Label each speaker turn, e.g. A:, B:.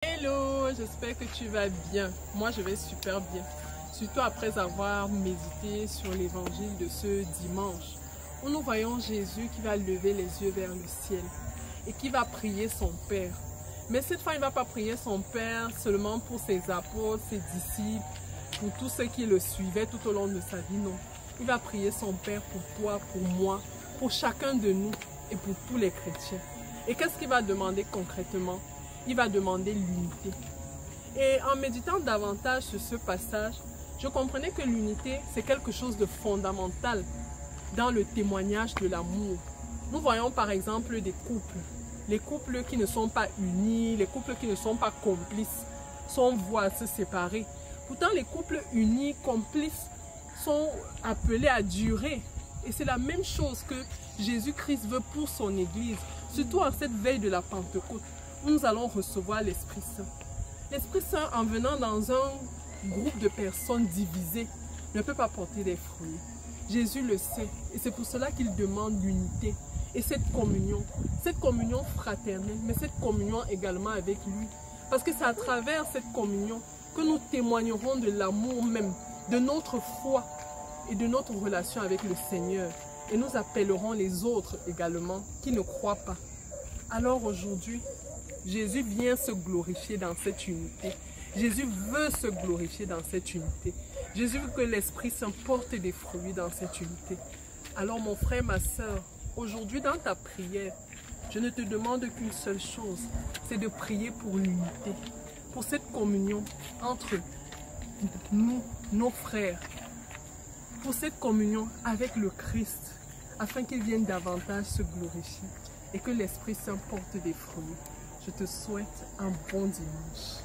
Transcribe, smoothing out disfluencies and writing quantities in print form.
A: Hello, j'espère que tu vas bien. Moi, je vais super bien. Surtout après avoir médité sur l'évangile de ce dimanche, où nous voyons Jésus qui va lever les yeux vers le ciel et qui va prier son Père. Mais cette fois, il ne va pas prier son Père seulement pour ses apôtres, ses disciples, pour tous ceux qui le suivaient tout au long de sa vie, non. Il va prier son Père pour toi, pour moi, pour chacun de nous et pour tous les chrétiens. Et qu'est-ce qu'il va demander concrètement? Il va demander l'unité. Et en méditant davantage sur ce passage, je comprenais que l'unité, c'est quelque chose de fondamental dans le témoignage de l'amour. Nous voyons par exemple des couples. Les couples qui ne sont pas unis, les couples qui ne sont pas complices, sont voués à se séparer. Pourtant, les couples unis, complices, sont appelés à durer. Et c'est la même chose que Jésus-Christ veut pour son Église, surtout en cette veille de la Pentecôte, où nous allons recevoir l'Esprit Saint. L'Esprit Saint, en venant dans un groupe de personnes divisées, ne peut pas porter des fruits. Jésus le sait, et c'est pour cela qu'il demande l'unité et cette communion fraternelle, mais cette communion également avec lui. Parce que c'est à travers cette communion que nous témoignerons de l'amour même, de notre foi et de notre relation avec le Seigneur. Et nous appellerons les autres également qui ne croient pas. Alors aujourd'hui, Jésus vient se glorifier dans cette unité. Jésus veut se glorifier dans cette unité. Jésus veut que l'Esprit Saint porte des fruits dans cette unité. Alors mon frère, ma soeur, aujourd'hui dans ta prière, je ne te demande qu'une seule chose, c'est de prier pour l'unité, pour cette communion entre nous, nos frères, pour cette communion avec le Christ, afin qu'il vienne davantage se glorifier et que l'Esprit Saint porte des fruits. Je te souhaite un bon dimanche.